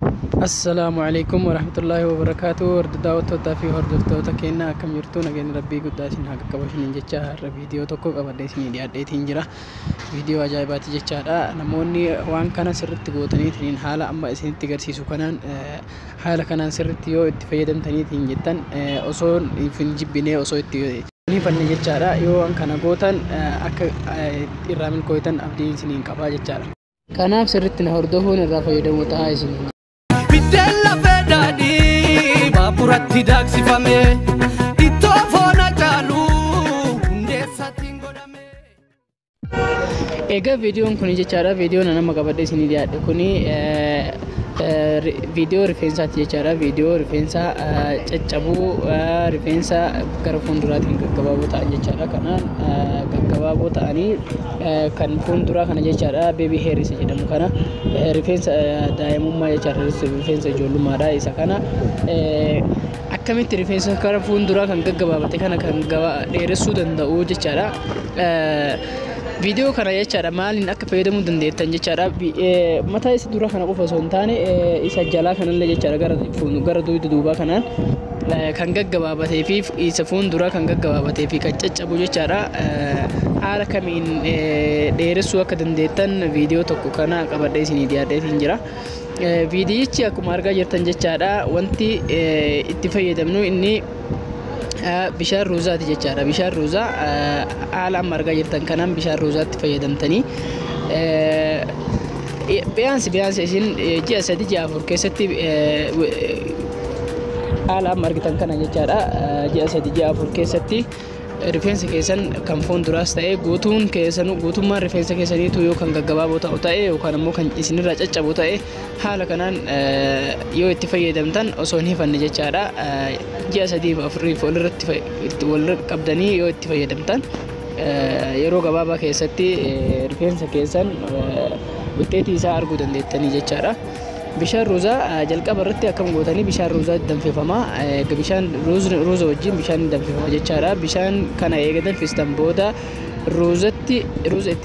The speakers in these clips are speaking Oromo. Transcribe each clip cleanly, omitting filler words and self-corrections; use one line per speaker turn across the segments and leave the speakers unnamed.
السلام عليكم ورحمة الله وبركاته. ورد دعوة في هردفتو تكينا كم يرتون أجن ربي قداسين هاك كباشين إنجتشا فيديو توكو أبديسين دي أديتين جرا فيديو عجائبات جتشا نموني وان كان سرت قوتني تنين حالة أما إسين تجرسي سكانان حالة كان سرت يو اتفايدم تنين تين جتان أصون في الجبنة أصون تيو ni fanni jechaadha yoo an kana gootan akka irraa milkooytan abdiin isiniin qabaa jechaadha. Kanaaf sirriitti na hordofuun irraa fayyadamuu ta'a isiniin. Biddeella fedhanii baaburatti daaksifame ittoo foona caalu hundeessaatiin godhame. Egaa viidiyoon kun jechaadha viidiyoon nama qabadhe isinii dhiyaadhe kuni video rifeensaati jechaadha video rifeensa caccabuu rifeensa gara fuulduraatiin gaggabaaboo ta'an jechaadha kanaan gaggabaaboo ta'anii kan fuulduraa kana jechaadha baby hair isa jedhamu kana rifeensa daa'imummaa jechaadha rifeensa ijoollummaadha isa kana akkamitti rifeensa gara fuulduraa kan gaggabaabate kana kan dheeressuu danda'u jechaadha. Video kana jechaadha maaliin akka fayyadamuu dandeettan jechaadha mataa isa dura kana qofa osoo hin taane isa jalaa kanallee jechaadha gara duubaa kanaan kan gaggabaabatee fi isa fuulduraa kan gaggabaabatee fi kan caccabu jechaadha haala kamiin dheeressuu akka dandeettan viidiyoo tokko kana qabadhee isinii dhiyaadheetiin jira. Viidiyichi akkuma argaa jirtan jechaadha wanti itti fayyadamnu inni bishaan ruuzaati jechaadha. Bishaan ruuzaa haala amma argaa jirtan kanaan bishaan ruuzaatti fayyadamtanii biyaansi isin ji'a 3-4 keessatti haala amma argitan kana jechaadha ji'a 3-4 keessatti rifeensa keessan kan fuulduraas ta'e guutummaan rifeensa keessaniitu yoo kan gaggabaaboo ta'u ta'e yookaan ammoo kan isinirraa caccabu ta'e haala kanaan yoo itti fayyadamtan osoo hin hifanne jechaadha ji'a 3-4 wal qabdanii yoo itti fayyadamtan yeroo gabaabaa keessatti rifeensa keessan wixxeetii isaa arguu dandeettanii jechaadha. Bishaan ruuzaa jalqaba irratti akkam gootanii bishaan ruuzaa danfifama bishaan ruuza wajjin bishaan danfifama jechaadha. Bishaan kana eega danfistan booda ruuza itti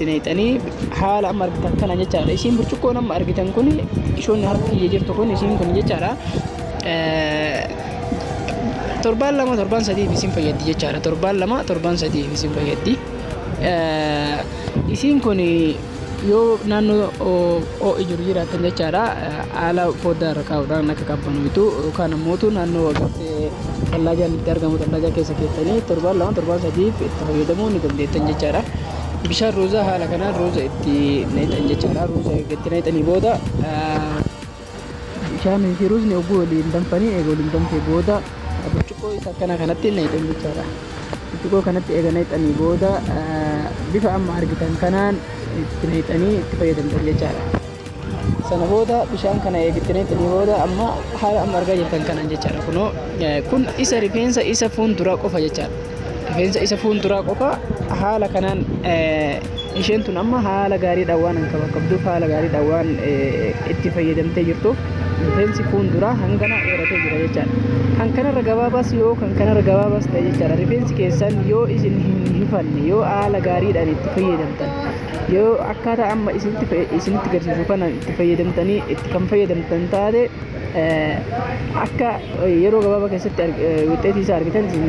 naqxanii haala amma argitan kana jechaadha. Isiin burcuqqoon amma argitan kun ishoon harka kiyya jirtu kun isiin kun jechaadha torbaan 2-3 isin fayyaddi jechaadha. Torbaan 2-3 isin fayyaddi. Isiin kun yoo naannoo ijuru jiraatan jechaadha haala foddaa irra kaa'uudhaan akka qabbanoitu yookaan ammoo naannoo agartee tallaajaan itti argamu tallaajaa keessa keessanii torbaan 2-3 itti fayyadamuu ni dandeettan jechaadha. Bishaan ruuzaa haala kanaan ruuza itti naqxan jechaadha. Ruuza itti naqxanii booda bishaan fi ruuzni oguu waliin danfanii eega waliin danfee booda burcuqqoo isa akkana kanatti naqxan jechaadha. Burcuqqoo kanatti eega naqxanii booda bifa amma argitan kanaan itti naqxanii itti fayyadamtan jechaadha. Sana booda bishaan kana eegitti naqxanii booda amma haala amma argaa jirtan kanaan jechaadha kun isa rifeensa isa fuulduraa qofa jechaadha. Rifeensa isa fuulduraa qofa haala kanaan isheen tun amma haala gaariidhaan waan an qabduuf haala gaariidhaan waan itti fayyadamtee jirtuuf rifeensi fuulduraa hangana dheeratee jira jechaadha. Kan kanarra gabaabaas yoo kan kanarra gabaabaas ta'e jechaadha rifeensi keessan yoo isin hin hifanne yoo haala gaariidhaan itti fayyadamtan yoo akkaataa amma isinitti garsiisu kana itti fayyadamtanii itti kan fayyadamtan taate akka yeroo gabaabaa keessatti wixxeetii isaa argitan isin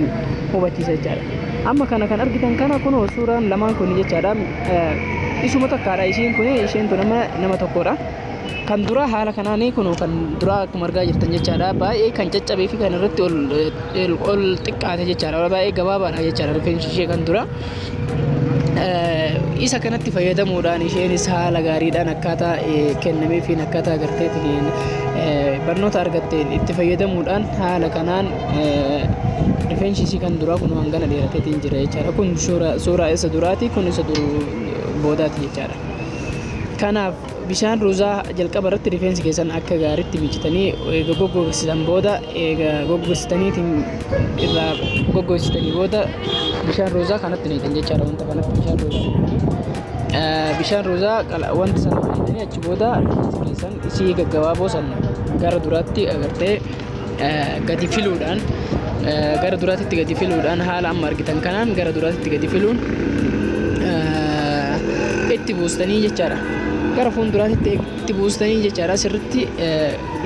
hubachiisa jechaadha. Amma kana kan argitan kana kun suuraan lamaan kun jechaadha isuma takkaadha isheen tun nama tokkodha. Kan dura haala kanaanii kun kan dura akkuma argaa jirtan jechaadha baay'ee kan caccabee fi kan irratti ol xiqqaate jechaadha baay'ee gabaabaadha jechaadha rifeensi ishee kan dura. Isa kanatti fayyadamuudhaan isheenis haala gaariidhaan akkaataa kennamee fi akkaataa agarteetiin barnoota argatteen itti fayyadamuudhaan haala kanaan rifeensi isii kan duraa kun hangana dheerateetiin jira jechaadha. Kun suuraa isa duraati kun isa boodaati jechaadha. Kanaaf bishaan ruuzaa jalqaba irratti rifeensi keessan akka gaariitti miicitanii eega goggogsitanii booda eega goggogsitaniitiin irraa goggogsitanii booda bishaan ruuzaa kanatti naqxan jechaadha. Wanta kanatti bishaan ruuzaa wanta sana naqxanii achi booda rifeensi keessan isii gaggabaaboo sana gara duraatti agartee gadi filuudhaan gara duraatti gadi filuudhaan haala amma argitan kanaan gara duraatti gadi filuun itti buustanii jechaadha. Gara fuulduraatti itti buustanii jechaadha sirriitti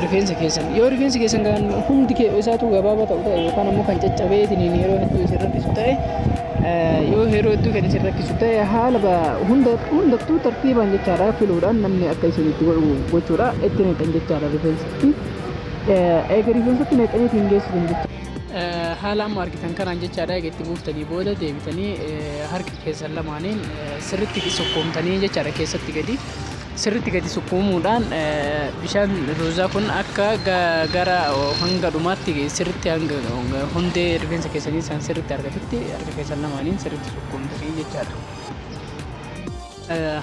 rifeensa keessan yoo rifeensi keessan kan hundi isaatu gabaabaa ta'u ta'e yookaan ammoo kan caccabeetiin yeroo hedduu isin rakkisu ta'e yoo yeroo hedduu kan isin rakkisu ta'e haala hundattuu tartiibaan jechaadha filuudhaan namni akka isinitti gochuudha itti naqan jechaadha rifeensatti eega rifeensatti naqaniitiin geessisan jechaadha haala amma argitan kanaan jechaadha eega itti buuftanii booda deebitanii harka keessan lamaaniin sirritti sokkoomtanii jechaadha keessatti gadi sukkuumuudhaan bishaan roozaa kun akka gara hanga dhumaatti sirritti hanga hundee rifeensa keessanii isaan sirritti argatutti harka keessan lamaaniin sirritti sukkuumtanii jechaadha.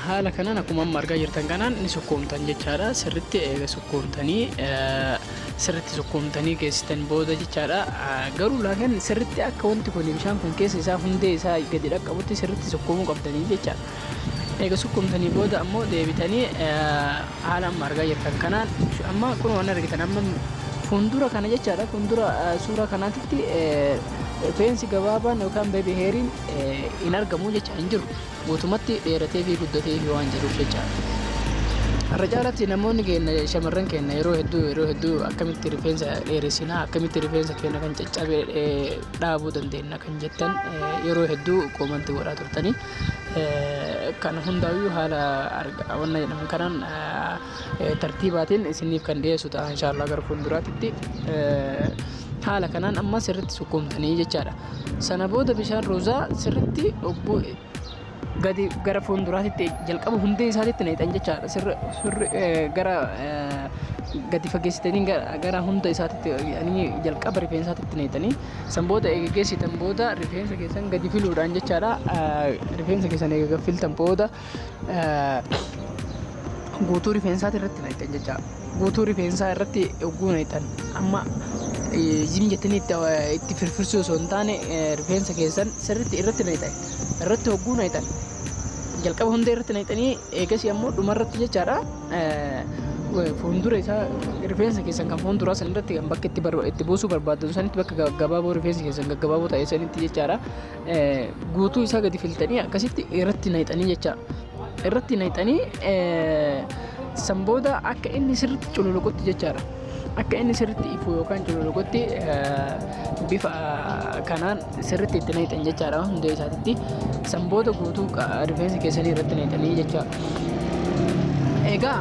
Haala kanaan akkuma amma argaa jirtan kanaan ni sukkuumtan jechaadha. Sirritti eega sukkuumtanii geessitan booda jechaadha. Garuu laakiin sirritti akka wanti kun bishaan kun keessa isaa hundee isaa gadi dhaqqabutti sirritti sukkuumuu qabdanii jechaadha. Eega sukkuumtanii booda ammoo deebitanii haala amma argaa jirtan kanaan amma kun waan argitan amma fuuldura kana jechaadha. Fuuldura suuraa kanaatitti rifeensi gabaabaan yookaan beebi heeriin hin argamu jecha hin jiru. Guutumatti dheeratee fi guddatee fi waan jiruuf jechaadha. Har'a caalatti namoonni keenya shamarran keenya yeroo hedduu akkamitti rifeensa dheeressinaa akkamitti rifeensa keenya kan caccabe dhaabuu dandeenya kan jettan yeroo hedduu koomantii godhaa turtanii kan hundaayyuu haala wanna jedhamu kanaan tartiibaatiin isiniif kan dhiyeessu ta'a inshaallah gara fuulduraatti haala kanaan amma sirritti sukkuumtanii jechaadha. Sana booda bishaan roozaa sirritti obbuu gadi gara fuulduraatti jalqaba hundee isaatitti naqxan jechaadha. Sirri gara gadi fageessitanii gara hunda isaatitti jalqaba rifeensaatitti naqxanii san booda eega geessitan booda rifeensa keessan gadi filuudhaan jechaadha. Rifeensa keessan eega filtan booda guutuu rifeensaati irratti naqxan jechaadha. Guutuu rifeensaa irratti ogguu naqxan amma jim jettanii itti firfirsuu osoo hin taane rifeensa keessan sirritti irratti naqxan irratti ogguu naqxan jalqaba hundee irratti naqxanii eegasii ammoo dhumarratti jechaadha. Fuuldura isaa rifeensa keessan kan fuulduraa san irratti kan bakka itti buusuu barbaaddan sanitti bakka gaggabaaboo rifeensa keessan gaggabaaboo ta'e sanitti jechaadha. Guutuu isaa gadi filtanii akkasitti irratti naqxanii jechaadha. Irratti naqxanii san booda akka inni sirritti cululuqutti jechaadha. Akka inni sirritti ifu yookaan cululuqutti bifa kanaan sirritti itti naqxan jechaadha hundee isaatitti. San booda guutuu rifeensa keessanii irratti naqxanii jechaadha. Egaa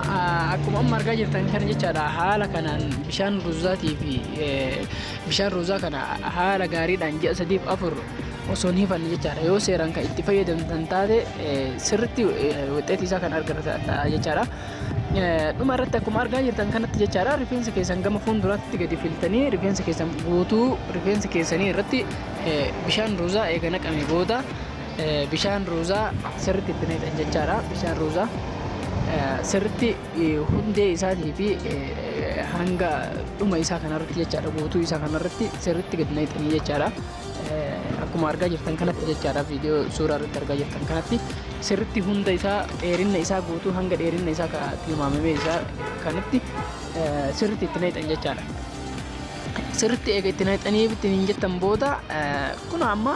akkuma amma argaa jirtan kana jechaadha haala kanaan bishaan roozaatii fi bishaan roozaa kana haala gaariidhaan ji'a 3-4 osoo hin hifanne jechaadha. Yoo seeraan kan itti fayyadamtan taate sirritti wuxxeetii isaa kan argatan jechaadha. Dhuma irratti akkuma argaa jirtan kanatti jechaadha rifeensa keessan gama fuulduraatti gadi filtanii rifeensa keessan guutuu rifeensa keessanii irratti bishaan roozaa eega naqame booda bishaan roozaa sirritti itti naqxan jechaadha. Bishaan roozaa sirritti hundee isaatii fi hanga dhuma isaa kanarratti jechaadha guutuu isaa kanarratti sirritti gadi naqxanii jechaadha. Akkuma argaa jirtan kanatti jechaadha viidiyoo suuraa irratti argaa jirtan kanatti sirritti hunda isaa dheerinna isaa guutuu hanga dheerinna isaa tilmaamamee isaa kanatti sirritti itti naqxan jechaadha. Sirritti eega itti naqxanii ittiin jettan booda kun amma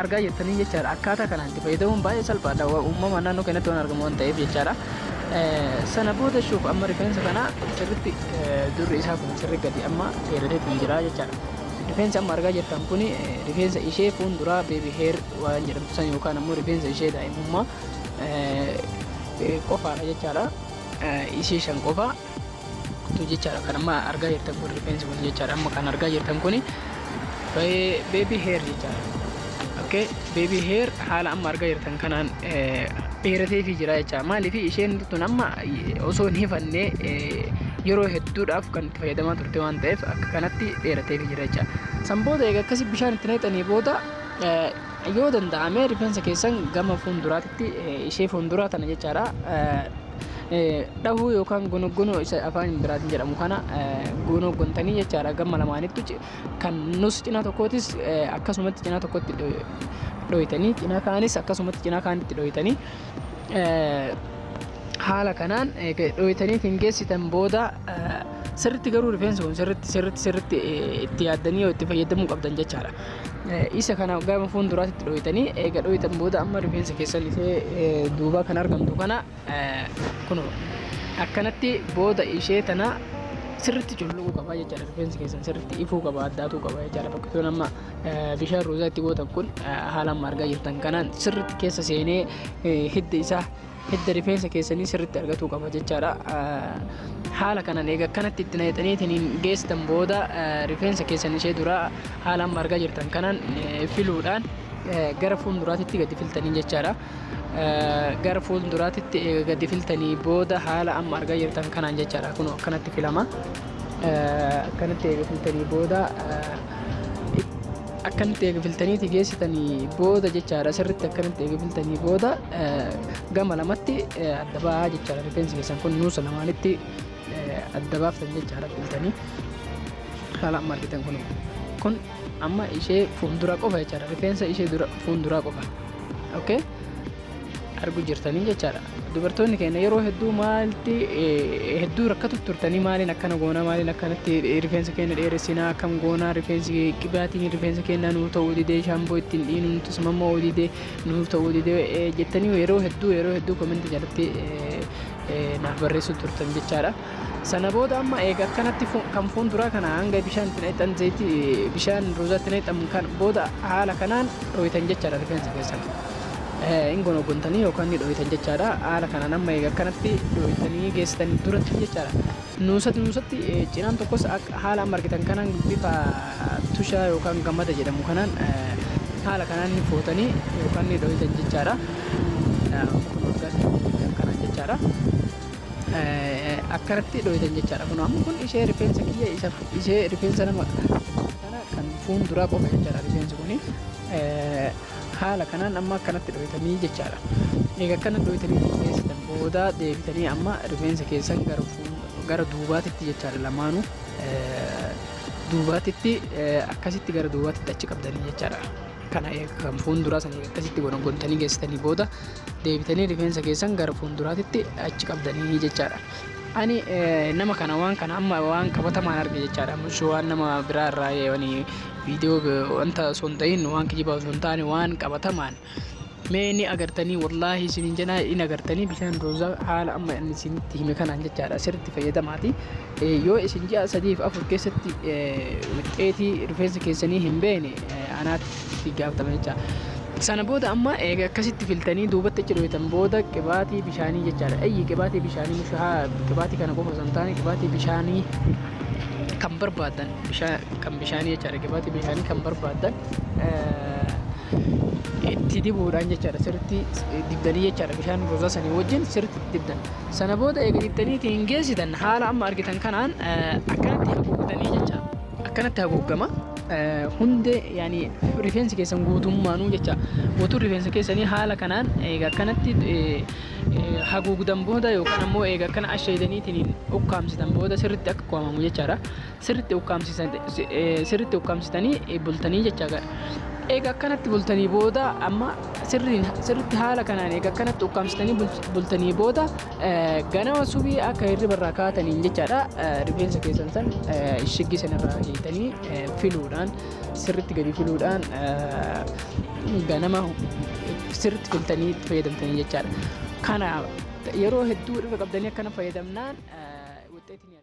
argaa jirtanii jechaadha. Akkaataa kanaan itti fayyadamuun baay'ee salphaadha. Uumama naannoo kanatti waan argamu waan ta'eef jechaadha. Sana booda shuuf amma rifeensa kana sirritti durri isaa kun sirri gadi amma dheerateetu jira jechaadha. Rifeensa amma argaa jirtan kun rifeensa ishee fuulduraa beebi heer waan jedhamtu san yookaan ammoo rifeensa ishee daa'imummaa qofaadha jechaadha. Ishee shan qofa jechaadha. Kan amma argaa jirtan kun rifeensi kun jechaadha. Amma kan argaa jirtan kun beebi heer jechaadha. Okay, beebi heer haala amma argaa jirtan kanaan dheeratee fi jira jechaadha. Maaliif isheen tun amma osoo hin hifanne yeroo hedduudhaaf kan itti fayyadamaa turte waan ta'eef akka kanatti dheeratee fi jira jechaadha. San booda egaa akkasii bishaan itti naqxanii booda yoo danda'ame rifeensa keessan gama fuulduraatti ishee fuulduraa tana jechaadha. Dhahuu yookaan gonoggonoo isa afaan biraatiin jedhamu kana gonoggontanii jechaadha gama lamaanittu kan nus cinaa tokkootis akkasumatti cinaa tokkotti dhoyitanii cinaa kaanis akkasumatti cinaa kaanitti dhoyitanii haala kanaan dhoyitanii geessitan booda sirritti garuu rifeensa kun sirritti itti yaaddanii yoo itti fayyadamuu qabdan jechaadha. Isa kana gama fuulduraatti dhoyitanii eega dhoyitan booda amma rifeensa keessan ishee duubaa kan argamtu kana kun akkanatti booda ishee tana sirriitti culluquu qaba jechaadha. Rifeensi keessan sirriitti ifuu qaba, addaatuu qaba jechaadha. Bakka amma bishaan roozaa itti gootan kun haala amma argaa jirtan kanaan sirriitti keessa seenee hidda rifeensa keessanii sirriitti argatuu qaba jechaadha. Haala kanaan eega akkanatti itti naqxaniitiin geessitan booda rifeensa keessan ishee dura haala amma argaa jirtan kanaan filuudhaan gara fuulduraatitti gadi filtanii jechaadha. Gara fuulduraatitti gadi filtanii booda haala amma argaa jirtan kanaan jechaadha. Kun akkanatti filama. Akkanatti eega filtanii booda akkanatti eega filtaniiti geessitanii booda jechaadha. Sirriitti akkanatti eega filtanii booda gama lamatti adda ba'aa jechaadha. Rifeensi keessan kun nuusa lamaanitti adda baaftan jechaadha filtanii. Haala amma argitan kun amma ishee fuulduraa qofa jechaadha. Rifeensa ishee dura fuulduraa qofa. Okay? Argu jirtanii jechaadha. Dubartoonni keenya yeroo hedduu hedduu rakkatu turtanii maaliin akkana goona, maaliin akkanatti rifeensa keenya dheeressinaa, akkam goona, rifeensi qibaatiin rifeensa keenya nuuf ta'uu didee, shaamboo ittiin dhiinu nutis mammoo didee nuuf ta'uu didee jettanii yeroo hedduu komentii jalatti naaf barreessu turtan jechaadha. Sana booda amma eega akkanatti kan fuulduraa kana hanga bishaan itti naqxan bishaan roozaatti naqxan kan booda haala kanaan dhooytan jechaadha rifeensa keessan. Ingono gontanii yookaan dhooytan jechaadha. Haala kanaan amma eega akkanatti dhooytanii geessitanii duratti jechaadha. Nuusatti cinaan tokkos haala amma argitan kanaan bifa tushaa yookaan gammada jedhamu kanaan haala kanaan ni footanii yookaan ni dhooytan jechaadha. Kanaan jechaadha. Akkanatti dhooytan jechaadha. Kun amma kun ishee rifeensa kiyya ishee rifeensa nama kana kan fuulduraa qofa jechaadha rifeensi kuni. Haala kanaan amma akkanatti dhooytanii jechaadha. Egaa akkana dhooytanii geessitan booda deebitanii amma rifeensa keessan gara duubaatitti jechaadha lamaanuu duubaatitti akkasitti gara duubaatitti achi qabdanii jechaadha. Kana kan fuulduraa sana akkasitti gontanii geessitanii booda deebitanii rifeensa keessan gara fuulduraatitti achi qabdanii jechaadha. Ani nama kana waan kana amma waan qabatamaan arge jechaadha. Mushoo waan nama biraa irraa viidiyoo wanta osoo hin ta'in waan kijibaa osoo hin taane waan qabatamaan mee ni agartanii wallaahi isiniin jenna in agartanii bishaan roozaa haala amma inni isinitti hime kanaan jechaadha. Sirriitti fayyadamaati. Yoo isin ji'a 3 fi 4 keessatti wixxeetii rifeensa keessanii hin beekne anaatti gaafatama jechaadha. Sana booda amma eega akkasitti filtanii duubatti achi dhooytan booda qibaatii bishaanii jechaadha. Qibaatii bishaanii qibaatii kana qofa osoo hin taane qibaatii bishaanii kan barbaadan kan bishaanii jechaadha. Qibaatii bishaanii kan barbaadan itti dibuudhaan jechaadha. Sirriitti dibdanii jechaadha. Bishaan roozaa sanii wajjin sirriitti dibdan. Sana booda eega dibdaniitiin geessitan haala amma argitan kanaan akkanatti haguugdanii jechaadha. Akkanatti haguugama. Hundee yaani rifeensi keessan guutummaanuu jecha guutuu rifeensa keessanii haala kanaan eega akkanatti haguugdan booda yookaan ammoo eega akkana asheedaniitiin ukkaamsitan booda sirriitti akka qo'amamu jechaadha. Sirriitti ukkaamsitanii bultanii jechaadha. Eega akkanatti bultanii booda amma sirriitti haala kanaan eega akkanatti ukkaamsitanii bultanii booda ganama subii akka hirribarraa kaataniin jechaadha. Rifeensa keessan san shiggi sanarraa hiitanii filuudhaan sirriitti gadi filuudhaan ganama sirriitti filtanii fayyadamtanii jechaadha. Kana yeroo hedduu irra qabdanii akkana fayyadamnaan wuxxeetiin